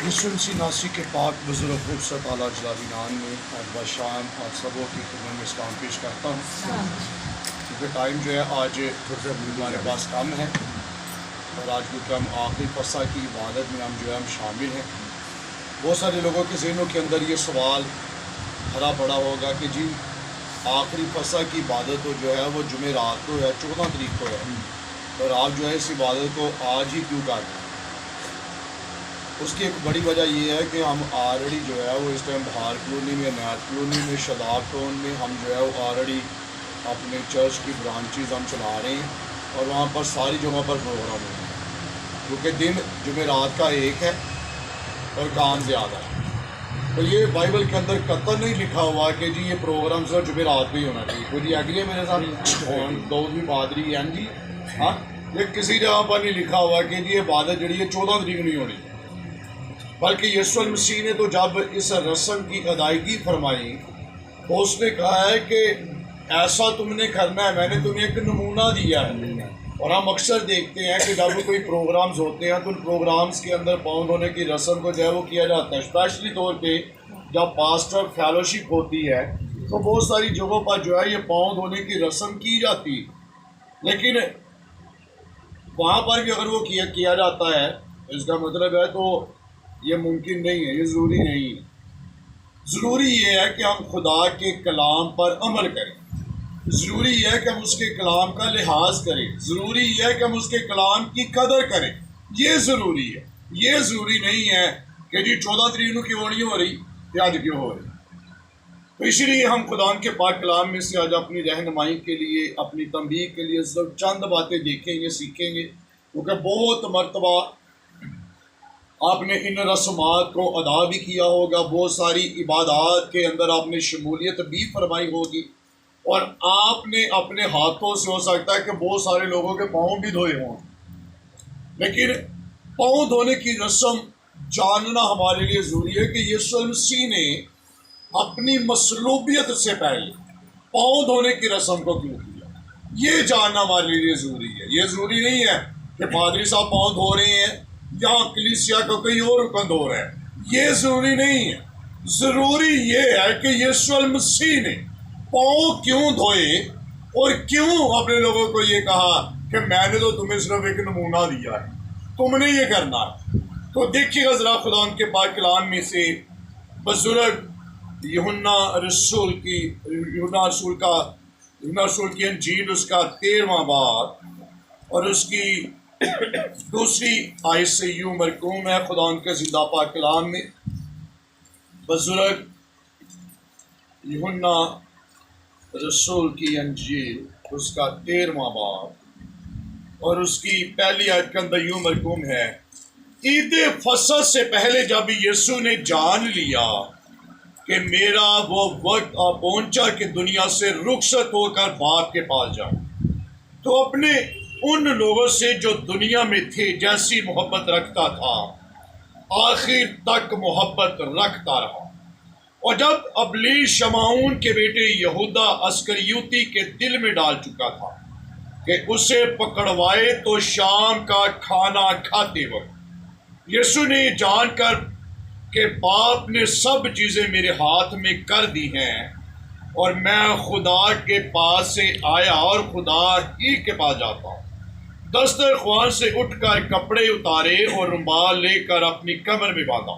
یسوع ناسی کے پاک بزرگ خوبصورت اعلیٰ جلالی نام میں اور بشام اور سبوں کی خدمت میں اسلام پیش کرتا ہوں، کیونکہ ٹائم جو ہے آج ہمارے پاس کم ہے اور آج کیونکہ ہم آخری فصح کی عبادت میں ہم شامل ہیں۔ بہت سارے لوگوں کے ذہنوں کے اندر یہ سوال بھرا پڑا ہوگا کہ جی آخری فصح کی عبادت تو جو ہے وہ جمعرات کو ہے، 14 تاریخ کو ہے، اور آپ جو ہے اس عبادت کو آج ہی کیوں کر رہے ہیں؟ اس کی ایک بڑی وجہ یہ ہے کہ ہم آلریڈی جو ہے وہ اس ٹائم بہار کلونی میں، نیات کلونی میں، شاداب ٹاؤن میں ہم جو ہے وہ آلریڈی اپنے چرچ کی برانچیز ہم چلا رہے ہیں اور وہاں پر ساری جگہوں پر پروگرام ہو رہے ہیں، کیونکہ دن جمعرات کا ایک ہے اور کام زیادہ ہے۔ تو یہ بائبل کے اندر قطعاً نہیں لکھا ہوا کہ جی یہ پروگرام صرف جمعرات پہ ہی ہونا چاہیے۔ کوئی ایگری ہے میرے ساتھ؟ دودھ بھی بادری ہیں جی، ہاں، یہ کسی جگہ پر نہیں لکھا ہوا کہ جی یہ عبادت جڑی ہے 14 تاریخ نہیں ہونی، بلکہ یسوع مسیح نے تو جب اس رسم کی ادائیگی فرمائی تو اس نے کہا ہے کہ ایسا تم نے کرنا ہے، میں نے تمہیں ایک نمونہ دیا ہے۔ اور ہم اکثر دیکھتے ہیں کہ جب کوئی پروگرامز ہوتے ہیں تو ان پروگرامز کے اندر پاؤں دھونے کی رسم کو جو ہے وہ کیا جاتا ہے، اسپیشلی طور پہ جب پاسٹر فیلوشپ ہوتی ہے تو بہت ساری جگہوں پر جو ہے یہ پاؤں دھونے کی رسم کی جاتی ہے، لیکن وہاں پر بھی اگر وہ کیا جاتا ہے اس کا مطلب ہے تو یہ ممکن نہیں ہے، یہ ضروری نہیں ہے۔ ضروری یہ ہے کہ ہم خدا کے کلام پر عمل کریں، ضروری یہ ہے کہ ہم اس کے کلام کا لحاظ کریں، ضروری یہ ہے کہ ہم اس کے کلام کی قدر کریں، یہ ضروری ہے۔ یہ ضروری نہیں ہے کہ جی 14 تاریخ کیوں نہیں ہو رہی یا آج کیوں ہو رہی۔ تو اسی لیے ہم خدا کے پاک کلام میں سے آج اپنی رہنمائی کے لیے، اپنی تنبیہ کے لیے صرف چند باتیں دیکھیں گے، سیکھیں گے، کیونکہ بہت مرتبہ آپ نے ان رسومات کو ادا بھی کیا ہوگا، بہت ساری عبادات کے اندر آپ نے شمولیت بھی فرمائی ہوگی، اور آپ نے اپنے ہاتھوں سے ہو سکتا ہے کہ بہت سارے لوگوں کے پاؤں بھی دھوئے ہوں، لیکن پاؤں دھونے کی رسم جاننا ہمارے لیے ضروری ہے کہ یسوع مسیح نے اپنی مصلوبیت سے پہلے پاؤں دھونے کی رسم کو کیوں کیا، یہ جاننا ہمارے لیے ضروری ہے۔ یہ ضروری نہیں ہے کہ پادری صاحب پاؤں دھو رہے ہیں یہاں کلیسیا کو کہیں اور رکن دھو رہے ہیں، یہ ضروری نہیں ہے۔ ضروری یہ ہے کہ یسوع مسیح نے پاؤں کیوں دھوئے اور کیوں اپنے لوگوں کو یہ کہا کہ میں نے تو تمہیں صرف ایک نمونہ دیا ہے، تم نے یہ کرنا ہے۔ تو دیکھیے گا ذرا خدا ان کے پاک کلام میں سے بزرگ یوحنا رسول کی انجیل اس کا 13واں باب اور اس کی دوسری آیت سے یوں مرقوم ہے خدا ان کے زندہ پاک کلام میں۔ بزرگ یوحنا رسول کی انجیل اس کا 13واں باب اور اس کی پہلی آیت کے اندر یوں مرقوم ہے، عید فصح سے پہلے جب یسوع نے جان لیا کہ میرا وہ وقت آ پہنچا کہ دنیا سے رخصت ہو کر باپ کے پاس جاؤں، تو اپنے ان لوگوں سے جو دنیا میں تھے جیسی محبت رکھتا تھا آخر تک محبت رکھتا رہا۔ اور جب ابلیس شمعون کے بیٹے یہودا اسکریوتی کے دل میں ڈال چکا تھا کہ اسے پکڑوائے تو شام کا کھانا کھاتے وقت یسوع نے جان کر کہ باپ نے سب چیزیں میرے ہاتھ میں کر دی ہیں اور میں خدا کے پاس سے آیا اور خدا ہی کے پاس جاتا ہوں، دسترخوان سے اٹھ کر کپڑے اتارے اور رومال لے کر اپنی کمر میں باندھا۔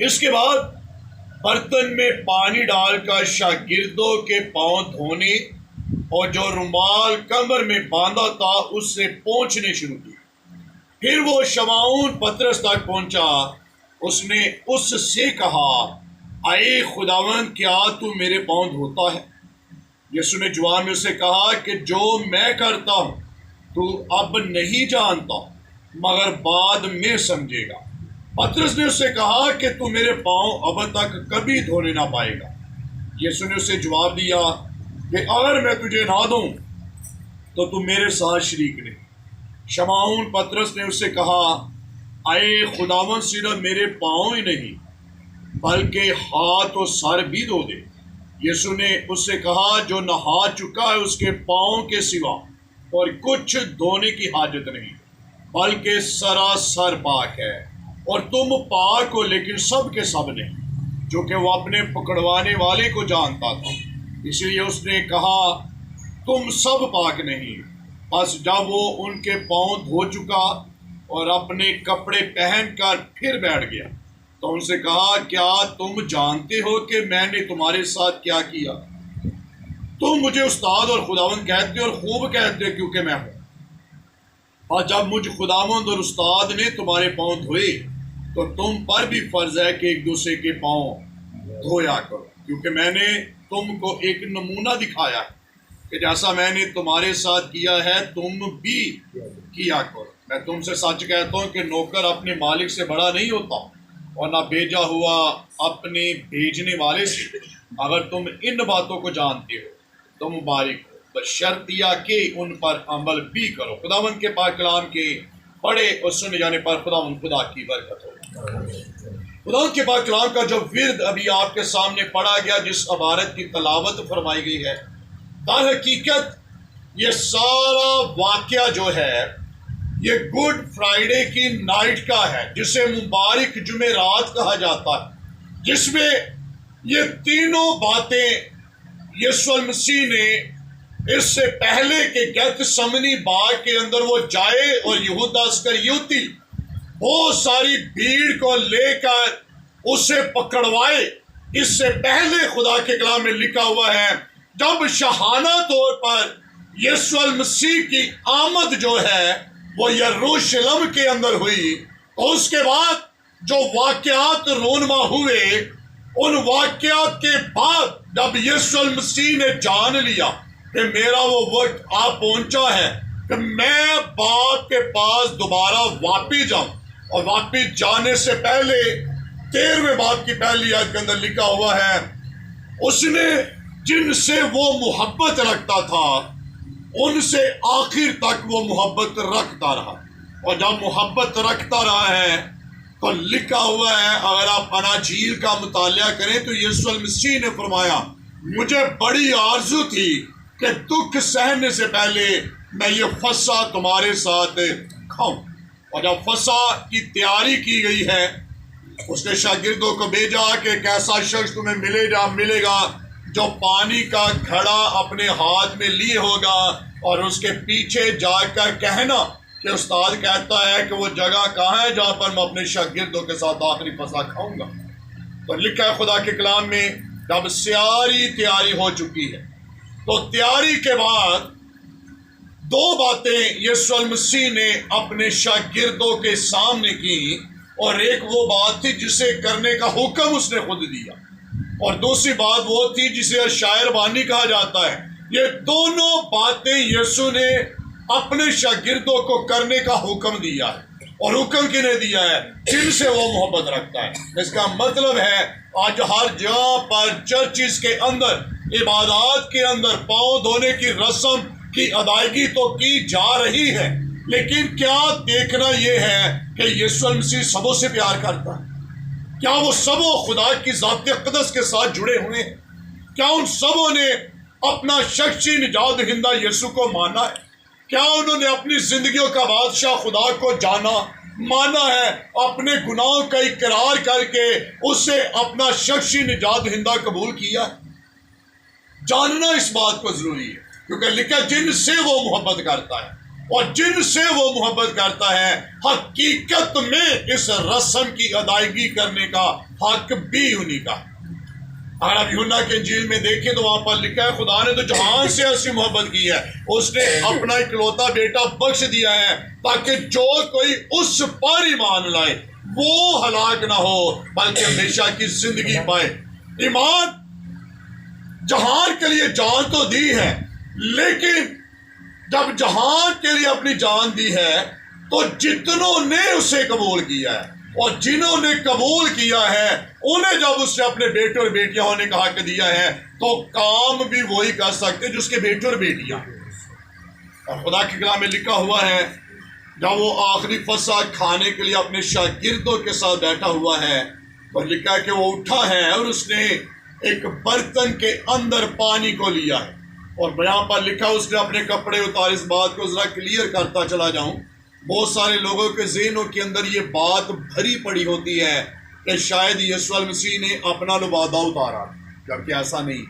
اس کے بعد برتن میں پانی ڈال کر شاگردوں کے پاؤں دھونے اور جو رومال کمر میں باندھا تھا اس سے پونچھنے شروع کی۔ پھر وہ شمعون پترس تک پہنچا، اس نے اس سے کہا، اے خداوند کیا تو میرے پاؤں دھوتا ہے؟ یسوع نے جواب میں اسے کہا کہ جو میں کرتا ہوں تو اب نہیں جانتا مگر بعد میں سمجھے گا۔ پترس نے اس سے کہا کہ تو میرے پاؤں اب تک کبھی دھونے نہ پائے گا۔ یسوع نے اسے جواب دیا کہ اگر میں تجھے نہ دوں تو تم میرے ساتھ شریک نہیں۔ شمعون پترس نے اس سے کہا، اے خداوند صرف میرے پاؤں ہی نہیں بلکہ ہاتھ اور سر بھی دھو دے۔ یسوع نے اس سے کہا، جو نہا چکا ہے اس کے پاؤں کے سوا اور کچھ دھونے کی حاجت نہیں، بلکہ سراسر پاک ہے۔ اور تم پاک ہو لیکن سب کے سب نے، جو کہ وہ اپنے پکڑوانے والے کو جانتا تھا، اس لیے اس نے کہا تم سب پاک نہیں۔ بس جب وہ ان کے پاؤں دھو چکا اور اپنے کپڑے پہن کر پھر بیٹھ گیا تو ان سے کہا کیا تم جانتے ہو کہ میں نے تمہارے ساتھ کیا کیا؟ تم مجھے استاد اور خداوند کہتے ہو اور خوب کہتے ہو کیونکہ میں ہوں، اور جب مجھ خداوند اور استاد نے تمہارے پاؤں دھوئے تو تم پر بھی فرض ہے کہ ایک دوسرے کے پاؤں دھویا کرو، کیونکہ میں نے تم کو ایک نمونہ دکھایا ہے کہ جیسا میں نے تمہارے ساتھ کیا ہے تم بھی کیا کرو۔ میں تم سے سچ کہتا ہوں کہ نوکر اپنے مالک سے بڑا نہیں ہوتا اور نہ بھیجا ہوا اپنے بھیجنے والے سے۔ اگر تم ان باتوں کو جانتے ہو تو مبارک ہو، بشرطیہ کہ ان پر عمل بھی کرو۔ خداوند کے پاک کلام کے پڑھے اور سنے جانے پر خداوند خدا کی برکت ہو۔ خداوند کے پاک کلام کا جو ورد ابھی آپ کے سامنے پڑھا گیا، جس عبارت کی تلاوت فرمائی گئی ہے، در حقیقت یہ سارا واقعہ جو ہے یہ گڈ فرائیڈے کی نائٹ کا ہے، جسے مبارک جمعرات کہا جاتا ہے، جس میں یہ تینوں باتیں یسوع المسیح نے اس سے پہلے کہ گیتسمنی باغ کے اندر وہ جائے اور یہودا اسکریوتی بہت ساری بھیڑ کو لے کر اسے پکڑوائے، اس سے پہلے خدا کے کلام میں لکھا ہوا ہے جب شاہانہ طور پر یسوع المسیح کی آمد جو ہے وہ یروشلم کے اندر ہوئی، تو اس کے بعد جو واقعات رونما ہوئے، ان واقعات کے بعد جب یسوع المسیح نے جان لیا کہ میرا وہ وقت آ پہنچا ہے کہ میں باپ کے پاس دوبارہ واپس جاؤں، اور واپس جانے سے پہلے 13ویں باب کی پہلی آیت کے اندر لکھا ہوا ہے اس نے جن سے وہ محبت رکھتا تھا ان سے آخر تک وہ محبت رکھتا رہا، اور جب محبت رکھتا رہا ہے تو لکھا ہوا ہے، اگر آپ اناجیل کا مطالعہ کریں تو یسوع المسیح نے فرمایا مجھے بڑی آرزو تھی کہ دکھ سہنے سے پہلے میں یہ فسح تمہارے ساتھ کھاؤں۔ اور جب فسح کی تیاری کی گئی ہے، اس نے شاگردوں کو بھیجا کہ ایک ایسا شخص تمہیں ملے گا جو پانی کا گھڑا اپنے ہاتھ میں لیے ہوگا، اور اس کے پیچھے جا کر کہنا کہ استاد کہتا ہے کہ وہ جگہ کہاں ہے جہاں پر میں اپنے شاگردوں کے ساتھ آخری فسح کھاؤں گا۔ تو لکھا ہے خدا کے کلام میں جب ساری تیاری ہو چکی ہے تو تیاری کے بعد دو باتیں یسوع المسیح نے اپنے شاگردوں کے سامنے کی، اور ایک وہ بات تھی جسے کرنے کا حکم اس نے خود دیا، اور دوسری بات وہ تھی جسے شاعر بانی کہا جاتا ہے۔ یہ دونوں باتیں یسوع نے اپنے شاگردوں کو کرنے کا حکم دیا ہے، اور حکم کنہیں دیا ہے؟ جن سے وہ محبت رکھتا ہے۔ اس کا مطلب ہے آج ہر جگہ پر چرچز کے اندر، عبادات کے اندر پاؤں دھونے کی رسم کی ادائیگی تو کی جا رہی ہے، لیکن کیا دیکھنا یہ ہے کہ یسوع المسیح سبوں سے پیار کرتا ہے؟ کیا وہ سبوں خدا کی ذات اقدس کے ساتھ جڑے ہوئے ہیں؟ کیا ان سبوں نے اپنا شخصی نجات دہندہ یسوع کو مانا ہے؟ کیا انہوں نے اپنی زندگیوں کا بادشاہ خدا کو مانا ہے، اپنے گناہوں کا اقرار کر کے اسے اپنا شخصی نجات دہندہ قبول کیا؟ جاننا اس بات کو ضروری ہے، کیونکہ لکھا جن سے وہ محبت کرتا ہے، اور جن سے وہ محبت کرتا ہے حقیقت میں اس رسم کی ادائیگی کرنے کا حق بھی انہیں کا۔ اگر آپ یوحنا کے انجیل میں دیکھیں تو وہاں پر لکھا ہے خدا نے تو جہان سے ایسی محبت کی ہے، اس نے اپنا اکلوتا بیٹا بخش دیا ہے تاکہ جو کوئی اس پر ایمان لائے وہ ہلاک نہ ہو بلکہ ہمیشہ کی زندگی پائے۔ ایمان جہان کے لیے جان تو دی ہے، لیکن جب جہان کے لیے اپنی جان دی ہے تو جتنوں نے اسے قبول کیا ہے، اور جنہوں نے قبول کیا ہے انہیں جب اس نے اپنے بیٹے اور بیٹیاں ہونے کا حق دیا ہے تو کام بھی وہی کر سکتے جس کے بیٹے اور بیٹیاں۔ اور خدا کے کلام میں لکھا ہوا ہے جب وہ آخری فسح کھانے کے لیے اپنے شاگردوں کے ساتھ بیٹھا ہوا ہے، اور لکھا ہے کہ وہ اٹھا ہے اور اس نے ایک برتن کے اندر پانی کو لیا ہے، اور یہاں پر لکھا اس نے اپنے کپڑے اتارے۔ اس بات کو ذرا کلیئر کرتا چلا جاؤں بہت سارے لوگوں کے ذہنوں کے اندر یہ بات بھری پڑی ہوتی ہے کہ شاید یسوع المسیح نے اپنا لبادہ اتارا، جبکہ ایسا نہیں۔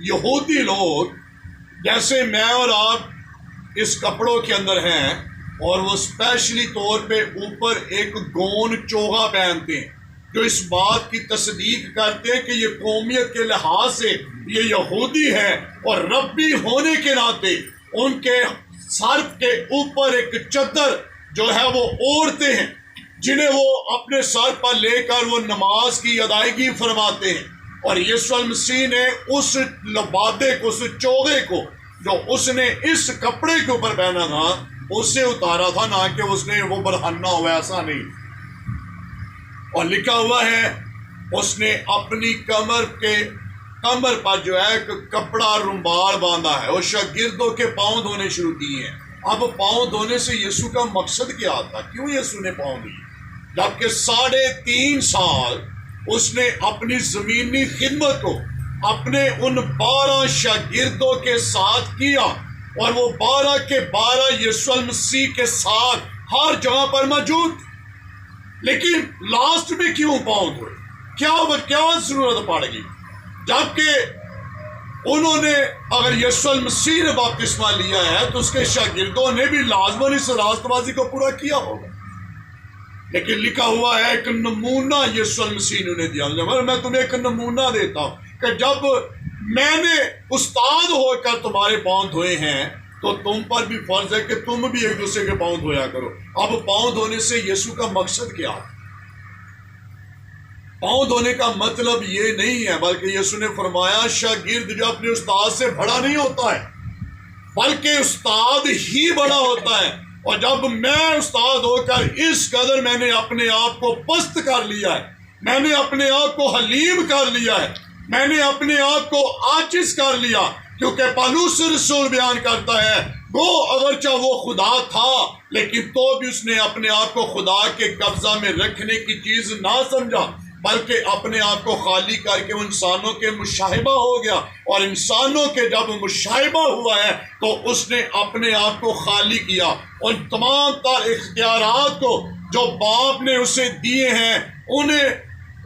یہودی لوگ جیسے میں اور آپ اس کپڑوں کے اندر ہیں، اور وہ اسپیشلی طور پہ اوپر ایک گون چوغا پہنتے ہیں، جو اس بات کی تصدیق کرتے ہیں کہ یہ قومیت کے لحاظ سے یہ یہودی ہے، اور ربی ہونے کے ناطے ان کے سر کے اوپر ایک چادر جو ہے وہ اوڑھتے ہیں، جنہیں وہ اپنے سر پر لے کر وہ نماز کی ادائیگی فرماتے ہیں۔ اور یسوع المسیح نے اس لبادے کو، اس چوغے کو جو اس نے اس کپڑے کے اوپر پہنا تھا، اسے اتارا تھا، نہ کہ اس نے وہ برہنہ ہوا، ایسا نہیں۔ اور لکھا ہوا ہے اس نے اپنی کمر پر جو ہے کپڑا رمبال باندھا ہے، اور شاگردوں کے پاؤں دھونے شروع کیے ہیں۔ اب پاؤں دھونے سے یسوع کا مقصد کیا تھا؟ کیوں یسوع نے پاؤں دیے؟ جبکہ 3.5 سال اس نے اپنی زمینی خدمت کو اپنے ان 12 شاگردوں کے ساتھ کیا، اور وہ 12 کے 12 یسوع المسیح کے ساتھ ہر جگہ پر موجود تھے۔ لیکن لاسٹ میں کیوں پاؤں دھوئے؟ کیا ضرورت پڑ گئی؟ جبکہ انہوں نے، اگر یسوع المسیح نے بپتسمہ لیا ہے تو اس کے شاگردوں نے بھی لازماً اس راست بازی کو پورا کیا ہوگا۔ لیکن لکھا ہوا ہے ایک نمونہ یسوع المسیح نے انہیں دیا۔ میں تمہیں ایک نمونہ دیتا ہوں کہ جب میں نے استاد ہو کر تمہارے پاؤں دھوئے ہیں تو تم پر بھی فرض ہے کہ تم بھی ایک دوسرے کے پاؤں دھویا کرو۔ اب پاؤں دھونے سے یسوع کا مقصد کیا؟ پاؤں دھونے کا مطلب یہ نہیں ہے، بلکہ یسوع نے فرمایا شاگرد جو اپنے استاد سے بڑا نہیں ہوتا ہے، بلکہ استاد ہی بڑا ہوتا ہے۔ اور جب میں استاد ہو کر اس قدر میں نے اپنے آپ کو پست کر لیا ہے، میں نے اپنے آپ کو حلیم کر لیا ہے، میں نے اپنے آپ کو عاجز کر لیا، کیونکہ پالوس رسول بیان کرتا ہے وہ اگرچہ وہ خدا تھا لیکن تو بھی اس نے اپنے آپ کو خدا کے قبضہ میں رکھنے کی چیز نہ سمجھا، بلکہ اپنے آپ کو خالی کر کے انسانوں کے مشاہبہ ہو گیا، اور انسانوں کے جب مشاہبہ ہوا ہے تو اس نے اپنے آپ کو خالی کیا۔ اور تمام تر اختیارات کو جو باپ نے اسے دیے ہیں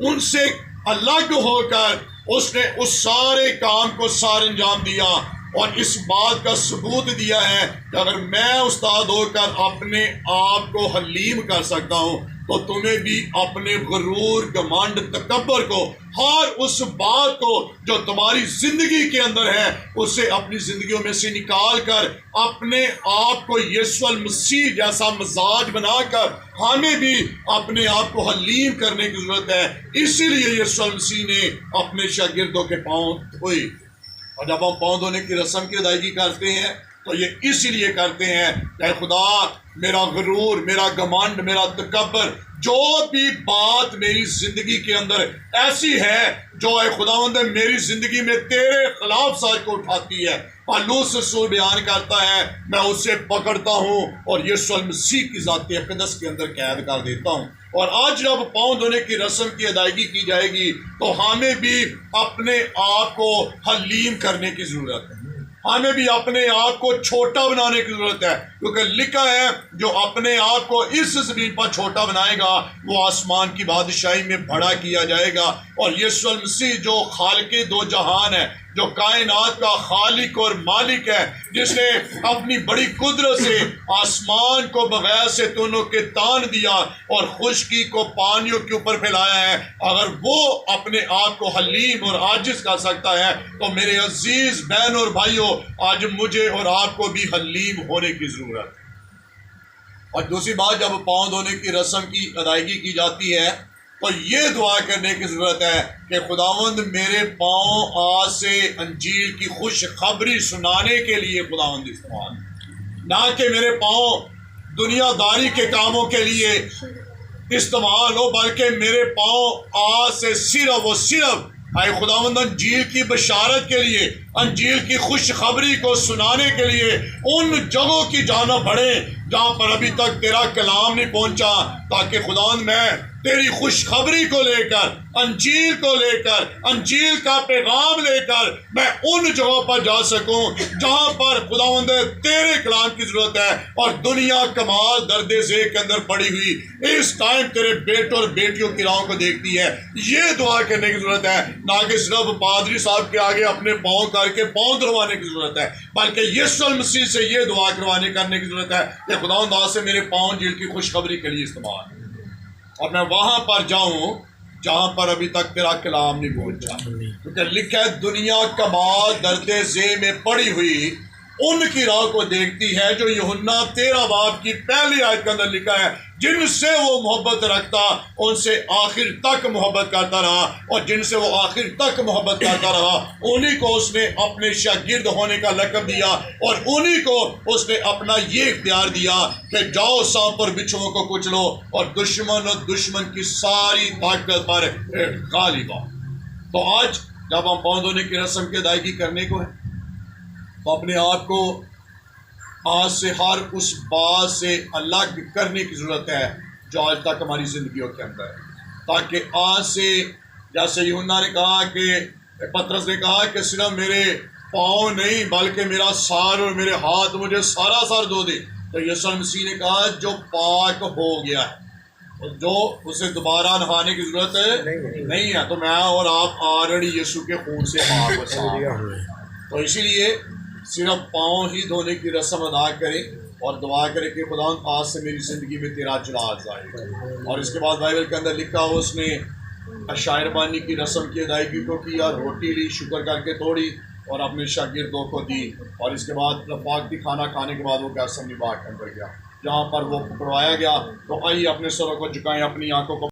ان سے الگ ہو کر اس نے اس سارے کام کو سار انجام دیا، اور اس بات کا ثبوت دیا ہے کہ اگر میں استاد ہو کر اپنے آپ کو حلیم کر سکتا ہوں تو تمہیں بھی اپنے غرور، گھمنڈ، تکبر کو، ہر اس بات کو جو تمہاری زندگی کے اندر ہے اسے اپنی زندگیوں میں سے نکال کر اپنے آپ کو یسوع المسیح جیسا مزاج بنا کر ہمیں بھی اپنے آپ کو حلیم کرنے کی ضرورت ہے۔ اسی لیے یسوع المسیح نے اپنے شاگردوں کے پاؤں دھوئے۔ اور جب ہم پاؤں دھونے کی رسم کی ادائیگی کرتے ہیں تو یہ اسی لیے کرتے ہیں کہ خدا میرا غرور، میرا گھمنڈ، میرا تکبر، جو بھی بات میری زندگی کے اندر ایسی ہے جو اے خداوند میری زندگی میں تیرے خلاف ساز کو اٹھاتی ہے، پالوس رسول بیان کرتا ہے میں اسے پکڑتا ہوں اور یسوع المسیح کی ذات اقدس کے اندر قید کر دیتا ہوں۔ اور آج جب پاؤں دھونے کی رسم کی ادائیگی کی جائے گی تو ہمیں بھی اپنے آپ کو حلیم کرنے کی ضرورت ہے، ہمیں بھی اپنے آپ کو چھوٹا بنانے کی ضرورت ہے، کیونکہ لکھا ہے جو اپنے آپ کو اس زمین پر چھوٹا بنائے گا وہ آسمان کی بادشاہی میں بڑا کیا جائے گا۔ اور یسوع المسیح جو خالق دو جہان ہے، جو کائنات کا خالق اور مالک ہے، جس نے اپنی بڑی قدرت سے آسمان کو بغیر سے تونوں کے تان دیا اور خشکی کو پانیوں کے اوپر پھیلایا ہے، اگر وہ اپنے آپ کو حلیم اور عاجز کر سکتا ہے تو میرے عزیز بہن اور بھائیوں آج مجھے اور آپ کو بھی حلیم ہونے کی ضرورت ہے۔ اور دوسری بات، جب پاؤں دھونے کی رسم کی ادائیگی کی جاتی ہے تو یہ دعا کرنے کی ضرورت ہے کہ خداوند میرے پاؤں آج سے انجیل کی خوشخبری سنانے کے لیے خداوند استعمال، نہ کہ میرے پاؤں دنیا داری کے کاموں کے لیے استعمال ہو، بلکہ میرے پاؤں آج سے صرف و صرف اے خداوند انجیل کی بشارت کے لیے، انجیل کی خوشخبری کو سنانے کے لیے ان جگہوں کی جانب بڑھیں جہاں پر ابھی تک تیرا کلام نہیں پہنچا، تاکہ خداوند میں تیری خوشخبری کو لے کر، انجیل کو لے کر، انجیل کا پیغام لے کر میں ان جگہوں پر جا سکوں جہاں پر خداوند تیرے کلام کی ضرورت ہے، اور دنیا کمال درد ذیل کے اندر پڑی ہوئی اس ٹائم تیرے بیٹوں اور بیٹیوں کی راہوں کو دیکھتی ہے۔ یہ دعا کرنے کی ضرورت ہے، نہ کہ صرف پادری صاحب کے آگے اپنے پاؤں کر کے پاؤں دھلوانے کی ضرورت ہے، بلکہ یسوع المسیح سے یہ دعا کرنے کی ضرورت ہے کہ خداوند آج سے میرے پاؤں جیل کی خوشخبری کے لیے استعمال، اور میں وہاں پر جاؤں جہاں پر ابھی تک تیرا کلام نہیں پہنچا، کیونکہ لکھا ہے دنیا کمال درد ذیل میں پڑی ہوئی ان کی راہ کو دیکھتی ہے، جو یوحنا 13 باب کی پہلی آیت کے اندر لکھا ہے، جن سے وہ محبت رکھتا ان سے آخر تک محبت کرتا رہا، اور جن سے وہ آخر تک محبت کرتا رہا انہی کو اس نے اپنے شاگرد ہونے کا لقب دیا، اور انہی کو اس نے اپنا یہ اختیار دیا کہ جاؤ سانپ اور بچھوؤں کو کچلو اور دشمن کی ساری طاقت پر غالب آؤ۔ تو آج جب ہم پاؤں دھونے کی رسم کی ادائیگی کرنے کو ہے، تو اپنے آپ کو آج سے ہر اس بات سے الگ کرنے کی ضرورت ہے جو آج تک ہماری زندگیوں کے اندر ہے، تاکہ آج سے جیسے یوحنا نے کہا کہ پطرس نے کہا کہ صرف میرے پاؤں نہیں بلکہ میرا سار اور میرے ہاتھ مجھے سارا سار دھو دے، تو یسوع مسیح نے کہا جو پاک ہو گیا ہے، جو اسے دوبارہ نہانے کی ضرورت نہیں ہے، تو میں اور آپ آلریڈی یسوع کے خون سے پاک و صاف ہیں۔ تو اسی لیے صرف پاؤں ہی دھونے کی رسم ادا کریں اور دعا کریں کہ خداوند آج سے میری زندگی میں تیرا جلال ظاہر۔ اور اس کے بعد بائبل کے اندر لکھا ہو اس نے عشائر بانی کی رسم کی ادائیگی کو کیا، روٹی لی، شکر کر کے توڑی اور اپنے شاگردوں کو دی، اور اس کے بعد رفاقتی کھانا کھانے کے بعد وہ گیسمنی باغ کے اندر گیا جہاں پر وہ پکڑوایا گیا۔ تو آئیے اپنے سروں کو جھکائیں، اپنی آنکھوں کو